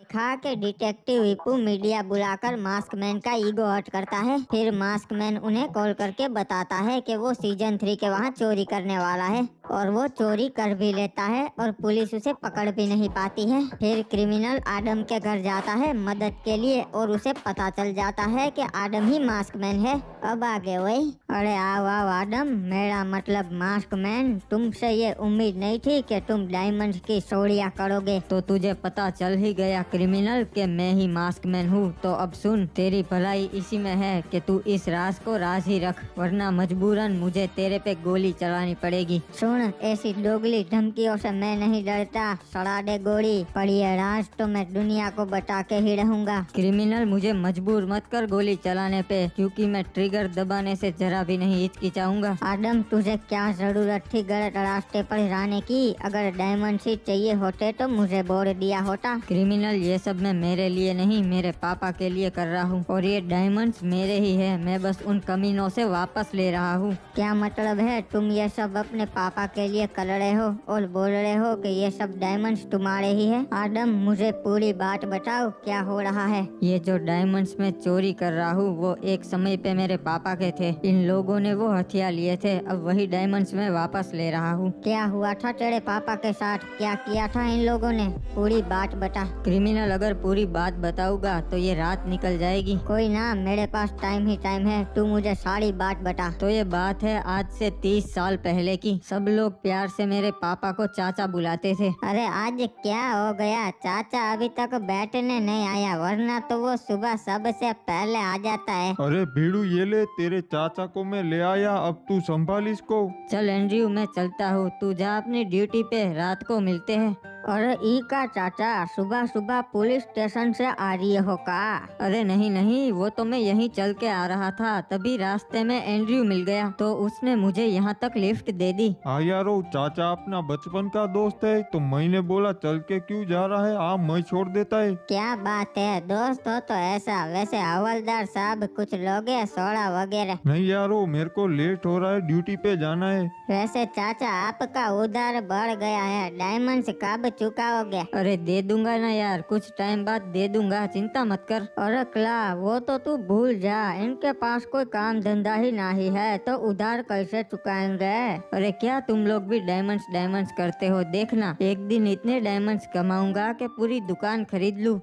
देखा कि detective Vipu media बुलाकर मास्कमैन का ईगो हर्ट करता है। फिर मास्कमैन उन्हें कॉल करके बताता है कि वो सीजन 3 के वहाँ चोरी करने वाला है और वो चोरी कर भी लेता है और पुलिस उसे पकड़ भी नहीं पाती है। फिर क्रिमिनल आदम के घर जाता है मदद के लिए और उसे पता चल जाता है कि आदम ही मास्कमैन है। अब आगे वही, अरे आओ आओ आदम, मेरा मतलब मास्कमैन, तुमसे ये उम्मीद नहीं थी कि तुम डायमंड की चोरियां करोगे। तो तुझे पता चल ही गया क्रिमिनल कि मैं ही मास्कमैन हूँ। तो अब सुन, तेरी भलाई इसी में है कि तू इस राज को राज ही रख, वरना मजबूरन मुझे तेरे पे गोली चलानी पड़ेगी। सुन, ऐसी दोगली धमकियों से मैं नहीं डरता, सड़ा दे गोली, पर ये राज तो मैं दुनिया को बता के ही रहूंगा। क्रिमिनल, मुझे मजबूर मत कर गोली चलाने पे, क्योंकि मैं ट्रिगर दबाने से जरा भी नहीं हिचकिचाऊंगा। आदम, तुझे क्या जरूरत थी गलत रास्ते पर जाने की? अगर डायमंड सीट चाहिए होते तो मुझे बोल दिया होता। क्रिमिनल, ये सब मैं मेरे लिए नहीं, मेरे पापा के लिए कर रहा हूँ, और ये डायमंड्स मेरे ही है। मैं बस उन कमीनों से वापस ले रहा हूँ। क्या मतलब है? तुम ये सब अपने पापा के लिए कर रहे हो और बोल रहे हो कि ये सब डायमंड्स तुम्हारे ही है? आदम, मुझे पूरी बात बताओ, क्या हो रहा है? ये जो डायमंड्स में चोरी कर रहा हूँ वो एक समय पे मेरे पापा के थे। इन लोगों ने वो हथियार लिए थे, अब वही डायमंड्स में वापस ले रहा हूँ। क्या हुआ था तेरे पापा के साथ? क्या किया था इन लोगों ने? पूरी बात बता। क्रिमिनल, अगर पूरी बात बताऊंगा तो ये रात निकल जाएगी। कोई ना, मेरे पास टाइम ही टाइम है, तू मुझे सारी बात बता। तो ये बात है आज से 30 साल पहले की। सब लोग प्यार से मेरे पापा को चाचा बुलाते थे। अरे आज क्या हो गया? चाचा अभी तक बैठने नहीं आया, वरना तो वो सुबह सबसे पहले आ जाता है। अरे भीड़ू, ये ले, तेरे चाचा को मैं ले आया, अब तू संभाल इसको। चल एंड्रयू, मैं चलता हूँ, तू जा अपनी ड्यूटी पे, रात को मिलते हैं। अरे ई का चाचा, सुबह सुबह पुलिस स्टेशन से आ रही हो का? अरे नहीं नहीं, वो तो मैं यहीं चल के आ रहा था, तभी रास्ते में एंड्रयू मिल गया तो उसने मुझे यहाँ तक लिफ्ट दे दी। हाँ यारो, चाचा अपना बचपन का दोस्त है, तो मैंने बोला चल के क्यों जा रहा है, आ मैं छोड़ देता है। क्या बात है, दोस्त हो तो ऐसा। वैसे हवलदार साहब, कुछ लोगे सोडा वगैरह? नहीं यारो, मेरे को लेट हो रहा है, ड्यूटी पे जाना है। वैसे चाचा, आपका उधार बढ़ गया है, डायमंड कब चुकाओगे? अरे दे दूंगा ना यार, कुछ टाइम बाद दे दूंगा, चिंता मत कर। अरे क्ला, वो तो तू भूल जा, इनके पास कोई काम धंधा ही नहीं है, तो उधार कैसे चुकाएंगे? अरे क्या तुम लोग भी डायमंड्स डायमंड्स करते हो? देखना, एक दिन इतने डायमंड्स कमाऊंगा कि पूरी दुकान खरीद लूं।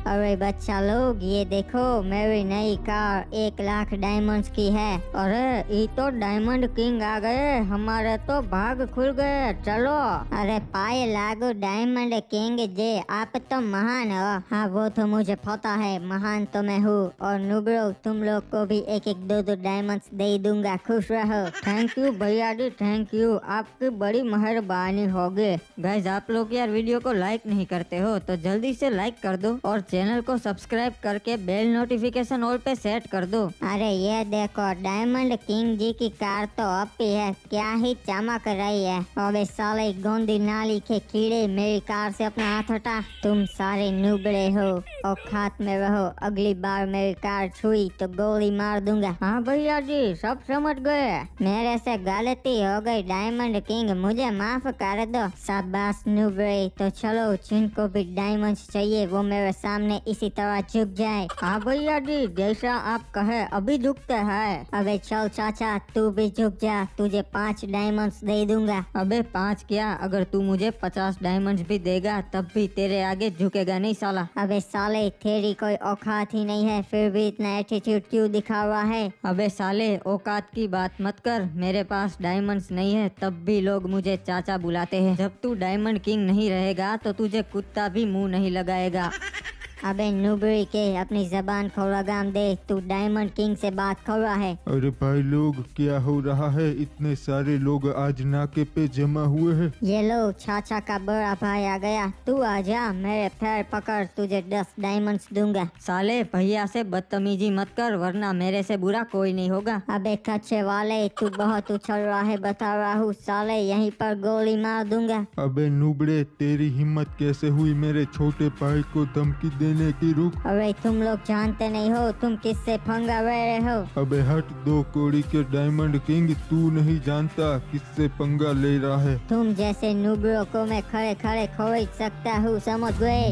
अरे बच्चा लोग, ये देखो, मेरी नई कार 1 लाख डायमंड्स की है। अरे ये तो डायमंड किंग आ गए, हमारे तो भाग खुल गए, चलो। अरे पाए लागो डायमंड किंग जे, आप तो महान हो। हाँ वो तो मुझे पता है, महान तो मैं हूँ। और नुब्रो, तुम लोग को भी 1-1 2-2 डायमंड्स दे दूंगा, खुश रहो। थैंक यू भैया जी, थैंक यू, आपकी बड़ी मेहरबानी होगी। गाइस, आप लोग यार वीडियो को लाइक नहीं करते हो तो जल्दी से लाइक कर दो और चैनल को सब्सक्राइब करके बेल नोटिफिकेशन ऑल पे सेट कर दो। अरे ये देखो, डायमंड किंग जी की कार तो अपी है, क्या ही चमक रही है। अबे साले गोंदी नाली के कीड़े, मेरी कार से अपना हाथ हटा। तुम सारे नुबड़े हो, औकात में रहो, अगली बार मेरी कार छुई तो गोली मार दूंगा। हाँ भैया जी, सब समझ गए। मेरे से गलती हो गई डायमंड किंग, मुझे माफ कर दो। शाबाश नुबड़े, तो चलो, जिनको भी डायमंड्स चाहिए वो मेरे सामने इसी तरह झुक जाए। हाँ भैया जी, जैसा आप कहे अभी झुकते हैं। अबे चल चाचा, तू भी झुक जा, तुझे 5 डायमंड्स दे दूंगा। अबे 5 क्या, अगर तू मुझे 50 डायमंड्स भी देगा तब भी तेरे आगे झुकेगा नहीं साला। अबे साले, तेरी कोई औकात ही नहीं है, फिर भी इतना एटीट्यूड क्यों दिखा हुआ है? अबे साले, औकात की बात मत कर, मेरे पास डायमंड्स नहीं है तब भी लोग मुझे चाचा बुलाते हैं। जब तू डायमंड किंग नहीं रहेगा तो तुझे कुत्ता भी मुंह नहीं लगाएगा। अबे नुबड़ी के, अपनी जबान को लगाम दे, तू डायमंड किंग से बात कर रहा है। अरे भाई लोग, क्या हो रहा है? इतने सारे लोग आज नाके पे जमा हुए हैं। ये लो, चाचा का बड़ा भाई आ गया, तू आजा, मेरे पैर पकड़, तुझे 10 डायमंड्स दूंगा। साले, भैया से बदतमीजी मत कर, वरना मेरे से बुरा कोई नहीं होगा। अबे कच्चे वाले, तू बहुत उछल रहा है, बता रहा हूँ, साले यहीं पर गोली मार दूंगा। अबे नुबड़े, तेरी हिम्मत कैसे हुई मेरे छोटे भाई को धमकी दे देने की रुक। अबे तुम लोग जानते नहीं हो तुम किससे पंगा ले रहे हो। अबे हट, 2 कौड़ी के डायमंड किंग, तू नहीं जानता किससे पंगा ले रहा है। तुम जैसे नुबड़ों को मैं खड़े खड़े खरीद सकता हूँ, समझ गए।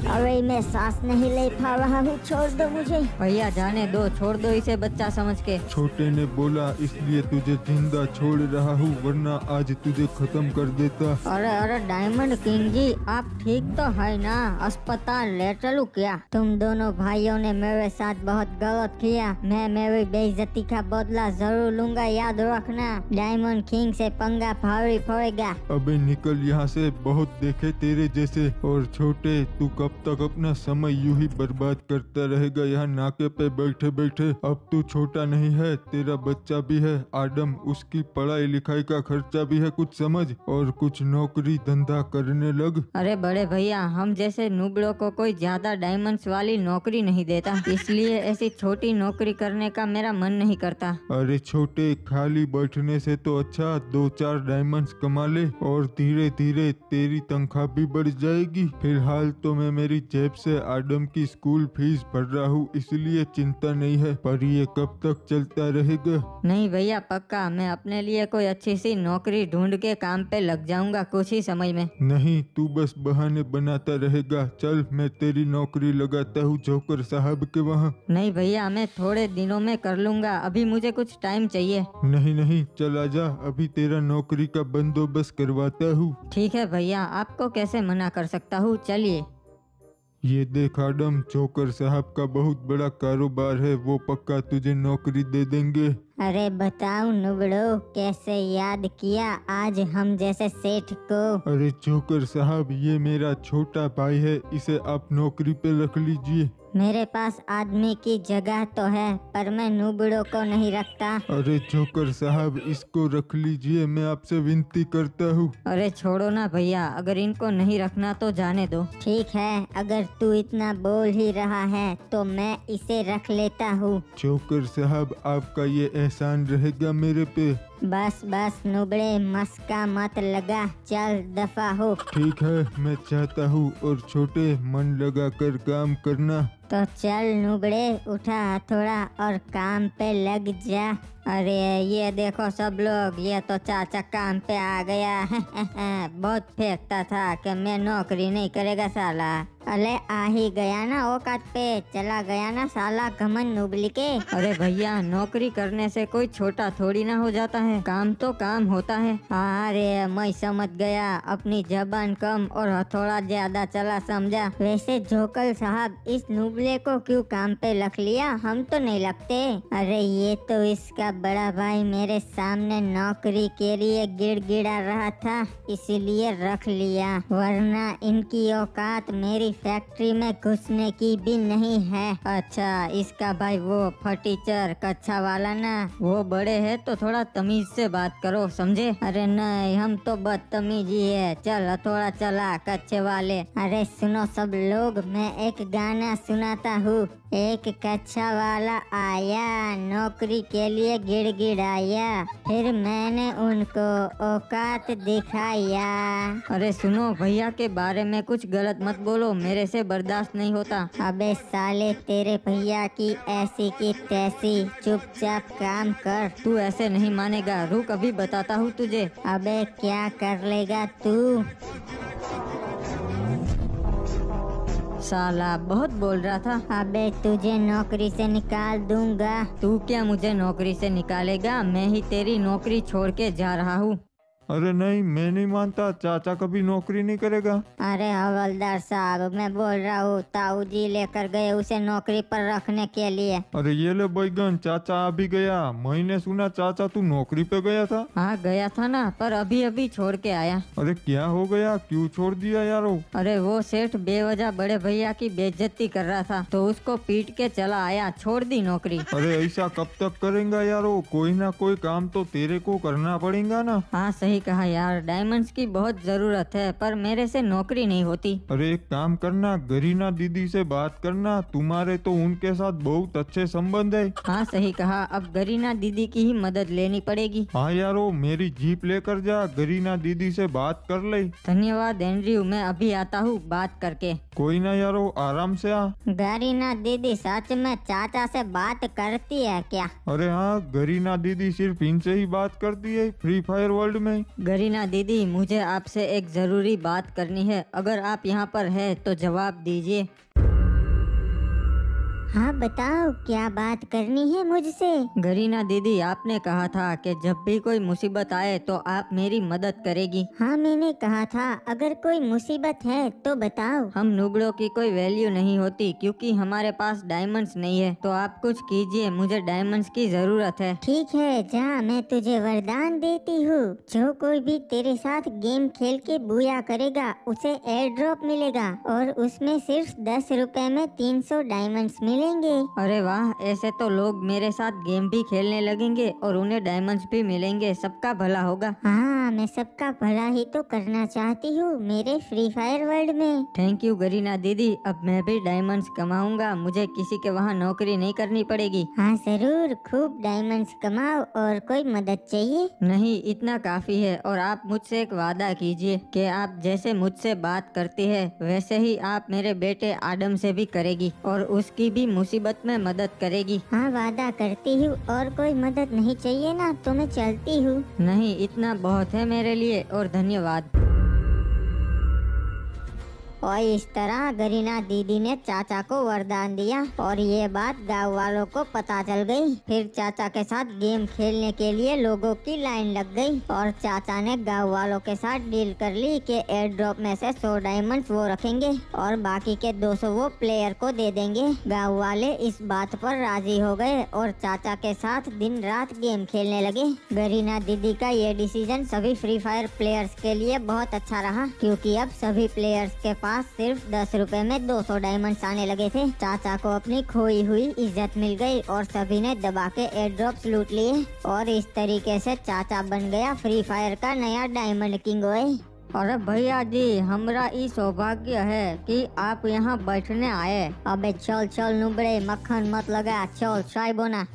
अरे मैं सांस नहीं ले पा रहा हूँ, छोड़ दो मुझे। भैया जाने दो, छोड़ दो इसे बच्चा समझ के। छोटे ने बोला इसलिए तुझे जिंदा छोड़ रहा हूँ, वरना आज तुझे खत्म कर देता। अरे अरे डायमंड किंग जी, आप ठीक तो है ना? अस्पताल ले चलूं क्या? तुम दोनों भाइयों ने मेरे साथ बहुत गलत किया। मैं मेरी बेइज्जती का बदला जरूर लूंगा, याद रखना। डायमंड किंग से पंगा भारी पड़ेगा। अबे निकल यहाँ से, बहुत देखे तेरे जैसे। और छोटे, तू कब तक अपना समय यूं ही बर्बाद करता रहेगा यहाँ नाके पे बैठे बैठे? अब तू छोटा नहीं है, तेरा बच्चा भी है आदम, उसकी पढ़ाई लिखाई का खर्चा भी है, कुछ समझ। और कुछ नौकरी धंधा करने लग। अरे बड़े भैया, हम जैसे नुबड़ों को कोई ज्यादा डायमंड्स वाली नौकरी नहीं देता, इसलिए ऐसी छोटी नौकरी करने का मेरा मन नहीं करता। अरे छोटे, खाली बैठने से तो अच्छा 2-4 डायमंड्स कमा ले और धीरे धीरे तेरी तनख्वाह भी बढ़ जाएगी। फिलहाल तो मैं मेरी जेब से आदम की स्कूल फीस भर रहा हूँ, इसलिए चिंता नहीं है। पर ये कब तक चलता रहेगा? नहीं भैया, पक्का मैं अपने लिए कोई अच्छी सी नौकरी ढूंढ के काम पे लग जाऊंगा कुछ ही समय में। नहीं, तू बस बहाने बनाता रहेगा। चल मैं तेरी नौकरी लगाता हूँ जोकर साहब के वहाँ। नहीं भैया, मैं थोड़े दिनों में कर लूंगा, अभी मुझे कुछ टाइम चाहिए। नहीं नहीं, चल आजा, अभी तेरा नौकरी का बंदोबस्त करवाता हूँ। ठीक है भैया, आपको कैसे मना कर सकता हूँ, चलिए। ये देख आदम, जोकर साहब का बहुत बड़ा कारोबार है, वो पक्का तुझे नौकरी दे देंगे। अरे बताओ नुबड़ो, कैसे याद किया आज हम जैसे सेठ को? अरे जोकर साहब, ये मेरा छोटा भाई है, इसे आप नौकरी पे रख लीजिए। मेरे पास आदमी की जगह तो है, पर मैं नुबड़ों को नहीं रखता। अरे जोकर साहब, इसको रख लीजिए, मैं आपसे विनती करता हूँ। अरे छोड़ो ना भैया, अगर इनको नहीं रखना तो जाने दो। ठीक है, अगर तू इतना बोल ही रहा है तो मैं इसे रख लेता हूँ। जोकर साहब, आपका ये एहसान रहेगा मेरे पे। बस बस नुबड़े, मस्का मत लगा, चल दफा हो। ठीक है, मैं चाहता हूँ। और छोटे, मन लगा कर काम करना। तो चल नुबड़े, उठा हथौड़ा और काम पे लग जा। अरे ये देखो सब लोग, ये तो चाचा काम पे आ गया। बहुत फेंकता था कि मैं नौकरी नहीं करेगा साला। अरे आ ही गया ना औकात पे, चला गया ना साला घमंड नुबली के। अरे भैया, नौकरी करने से कोई छोटा थोड़ी ना हो जाता है, काम तो काम होता है। अरे मैं समझ गया, अपनी जबान कम और हथौड़ा ज्यादा चला समझा। वैसे जोकर साहब, इस नुबले को क्यों काम पे रख लिया? हम तो नहीं लगते। अरे ये तो इसका बड़ा भाई मेरे सामने नौकरी के लिए गिड़गिड़ा रहा था, इसीलिए रख लिया, वरना इनकी औकात मेरी फैक्ट्री में घुसने की भी नहीं है। अच्छा, इसका भाई वो फटीचर कच्चा वाला ना, वो बड़े है तो थोड़ा तमीज से बात करो, समझे? अरे नहीं, हम तो बदतमीज ही है। चल हथौड़ा चला कच्चे वाले। अरे सुनो सब लोग, मैं एक गाना सुनाता हूँ। एक कच्चा वाला आया, नौकरी के लिए गिड़गिड़ाया, फिर मैंने उनको औकात दिखाया। अरे सुनो, भैया के बारे में कुछ गलत मत बोलो, मेरे से बर्दाश्त नहीं होता। अबे साले, तेरे भैया की ऐसी की तैसी, चुपचाप काम कर। तू ऐसे नहीं मानेगा, रुक अभी बताता हूँ तुझे। अबे क्या कर लेगा तू? साला बहुत बोल रहा था। अबे तुझे नौकरी से निकाल दूंगा। तू क्या मुझे नौकरी से निकालेगा? मैं ही तेरी नौकरी छोड़ के जा रहा हूँ। अरे नहीं, मैं नहीं मानता, चाचा कभी नौकरी नहीं करेगा। अरे हवलदार साहब, मैं बोल रहा हूँ, ताऊ जी लेकर गए उसे नौकरी पर रखने के लिए। अरे ये ले बैगन, चाचा आ भी गया। मैंने सुना चाचा तू नौकरी पे गया था। हाँ गया था ना, पर अभी अभी छोड़ के आया। अरे क्या हो गया, क्यों छोड़ दिया यारो? अरे वो सेठ बेवजह बड़े भैया की बेइज्जती कर रहा था, तो उसको पीट के चला आया, छोड़ दी नौकरी। अरे ऐसा कब तक करेंगा यारो? कोई ना कोई काम तो तेरे को करना पड़ेगा ना। हाँ सही सही कहा यार, डायमंड्स की बहुत जरूरत है पर मेरे से नौकरी नहीं होती। अरे एक काम करना, गरीना दीदी से बात करना, तुम्हारे तो उनके साथ बहुत अच्छे संबंध है। हाँ सही कहा, अब गरीना दीदी की ही मदद लेनी पड़ेगी। हाँ यारो, मेरी जीप लेकर जा, गरीना दीदी से बात कर ले। धन्यवाद एंड्रयू, मैं अभी आता हूँ बात करके। कोई ना यारो, आराम से आ। गरीना दीदी सच में चाचा से बात करती है क्या? अरे हाँ, गरीना दीदी सिर्फ इनसे ही बात करती है फ्री फायर वर्ल्ड में। गरीना दीदी, मुझे आपसे एक जरूरी बात करनी है, अगर आप यहाँ पर है तो जवाब दीजिए। हाँ बताओ, क्या बात करनी है मुझसे? गरीना दीदी, आपने कहा था कि जब भी कोई मुसीबत आए तो आप मेरी मदद करेगी। हाँ मैंने कहा था, अगर कोई मुसीबत है तो बताओ। हम नुबड़ों की कोई वैल्यू नहीं होती क्योंकि हमारे पास डायमंड्स नहीं है, तो आप कुछ कीजिए, मुझे डायमंड्स की जरूरत है। ठीक है, जा मैं तुझे वरदान देती हूँ, जो कोई भी तेरे साथ गेम खेल के बूया करेगा उसे एयर ड्रॉप मिलेगा और उसमें सिर्फ 10 रुपए में 300 डायमंड्स मिलेंगे। अरे वाह, ऐसे तो लोग मेरे साथ गेम भी खेलने लगेंगे और उन्हें डायमंड्स भी मिलेंगे, सबका भला होगा। हाँ, मैं सबका भला ही तो करना चाहती हूँ मेरे फ्री फायर वर्ल्ड में। थैंक यू गरीना दीदी, अब मैं भी डायमंड्स कमाऊंगा, मुझे किसी के वहाँ नौकरी नहीं करनी पड़ेगी। हाँ जरूर, खूब डायमंड्स कमाओ। और कोई मदद चाहिए? नहीं, इतना काफी है। और आप मुझसे एक वादा कीजिए कि आप जैसे मुझसे बात करती है वैसे ही आप मेरे बेटे आदम से भी करेगी और उसकी भी मुसीबत में मदद करेगी। हाँ वादा करती हूँ। और कोई मदद नहीं चाहिए ना तो मैं चलती हूँ। नहीं, इतना बहुत है मेरे लिए और धन्यवाद। और इस तरह गरीना दीदी ने चाचा को वरदान दिया और ये बात गांव वालों को पता चल गई। फिर चाचा के साथ गेम खेलने के लिए लोगों की लाइन लग गई और चाचा ने गांव वालों के साथ डील कर ली कि एयर ड्रॉप में से 100 डायमंड्स वो रखेंगे और बाकी के 200 वो प्लेयर को दे देंगे। गाँव वाले इस बात पर राजी हो गए और चाचा के साथ दिन रात गेम खेलने लगे। गरीना दीदी का ये डिसीजन सभी फ्री फायर प्लेयर्स के लिए बहुत अच्छा रहा, क्योंकि अब सभी प्लेयर्स के पास सिर्फ 10 रुपए में 200 डायमंड्स आने लगे थे। चाचा को अपनी खोई हुई इज्जत मिल गई और सभी ने दबा के एयर ड्रॉप्स लूट लिए और इस तरीके से चाचा बन गया फ्री फायर का नया डायमंड किंग। अरे भैया जी, हमरा ई सौभाग्य है कि आप यहाँ बैठने आए। अबे चल चल नुबड़े, मक्खन मत लगा, चल चाय बना।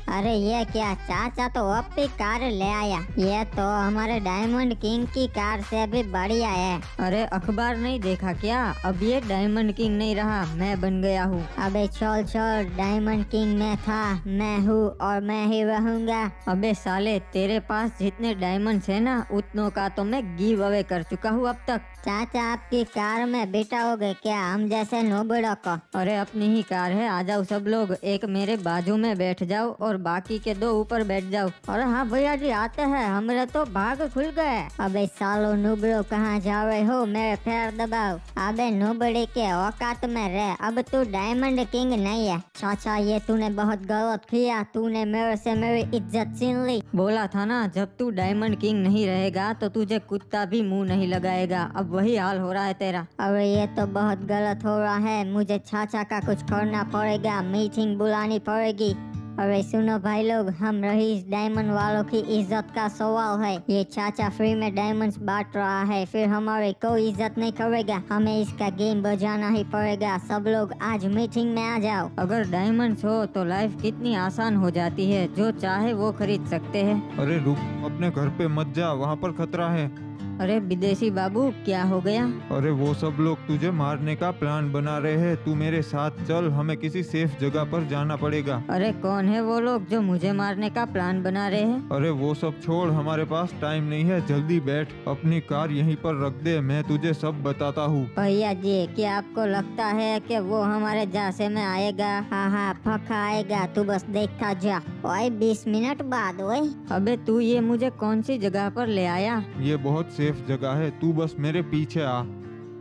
अरे ये क्या, चाचा तो अब भी कार ले आया। ये तो हमारे डायमंड किंग की कार से भी बढ़िया है। अरे अखबार नहीं देखा क्या? अब ये डायमंड किंग नहीं रहा, मैं बन गया हूँ। अबे चल चल, डायमंड किंग मैं था, मैं हूँ और मैं ही रहूँगा। अबे साले, तेरे पास जितने डायमंड्स है ना उतनों का तो मैं गिव अवे कर चुका हूँ अब तक। चाचा आपकी कार में बिठाओगे क्या हम जैसे नोबड़ों को? अरे अपनी ही कार है, आ जाओ सब लोग, एक मेरे बाजू में बैठ जाओ और बाकी के 2 ऊपर बैठ जाओ। अरे हाँ भैया जी आते हैं, हमारे तो भाग खुल गए। अबे सालो नुबड़ो कहाँ जा रहे हो, मेरे पैर दबाओ। अबे नुबड़े के औकात में रह, अब तू डायमंड किंग नहीं है। चाचा ये तूने बहुत गलत किया, तूने मेरे से मेरी इज्जत छीन ली। बोला था ना, जब तू डायमंड किंग नहीं रहेगा तो तुझे कुत्ता भी मुंह नहीं लगाएगा। अब वही हाल हो रहा है तेरा। अरे ये तो बहुत गलत हो रहा है, मुझे चाचा का कुछ करना पड़ेगा, मीटिंग बुलानी पड़ेगी। अरे सुनो भाई लोग, हम रईस डायमंड वालों की इज्जत का सवाल है। ये चाचा फ्री में डायमंड्स बांट रहा है, फिर हमारी कोई इज्जत नहीं करेगा, हमें इसका गेम बजाना ही पड़ेगा। सब लोग आज मीटिंग में आ जाओ। अगर डायमंड्स हो तो लाइफ कितनी आसान हो जाती है, जो चाहे वो खरीद सकते हैं। अरे रुक, अपने घर पे मत जा, वहाँ पर खतरा है। अरे विदेशी बाबू, क्या हो गया? अरे वो सब लोग तुझे मारने का प्लान बना रहे हैं, तू मेरे साथ चल, हमें किसी सेफ जगह पर जाना पड़ेगा। अरे कौन है वो लोग जो मुझे मारने का प्लान बना रहे हैं? अरे वो सब छोड़, हमारे पास टाइम नहीं है, जल्दी बैठ, अपनी कार यहीं पर रख दे, मैं तुझे सब बताता हूँ। भैया जी, क्या आपको लगता है कि वो हमारे जासे में आएगा? हाँ हाँ पक्का आएगा, तू बस देखता जा। ओए 20 मिनट बाद। ओए अबे तू ये मुझे कौन सी जगह पर ले आया? ये बहुत सेफ जगह है, तू बस मेरे पीछे आ।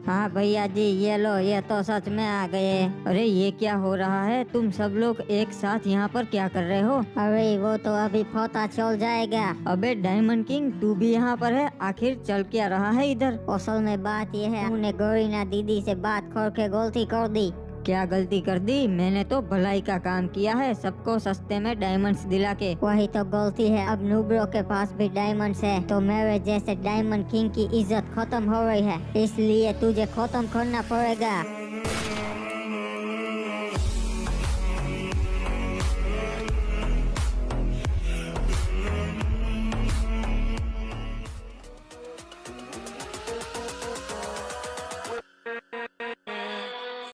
हाँ भैया जी, ये लो, ये तो सच में आ गए। अरे ये क्या हो रहा है? तुम सब लोग एक साथ यहाँ पर क्या कर रहे हो? अरे वो तो अभी पता चल जाएगा। अबे डायमंड किंग, तू भी यहाँ पर है? आखिर चल क्या रहा है इधर? असल में बात ये है, तूने गरीना दीदी से बात करके गलती कर दी। क्या गलती कर दी? मैंने तो भलाई का काम किया है, सबको सस्ते में डायमंड्स दिला के। वही तो गलती है, अब नूबड़ों के पास भी डायमंड्स है तो मेरे जैसे डायमंड किंग की इज्जत खत्म हो रही है, इसलिए तुझे खत्म करना पड़ेगा।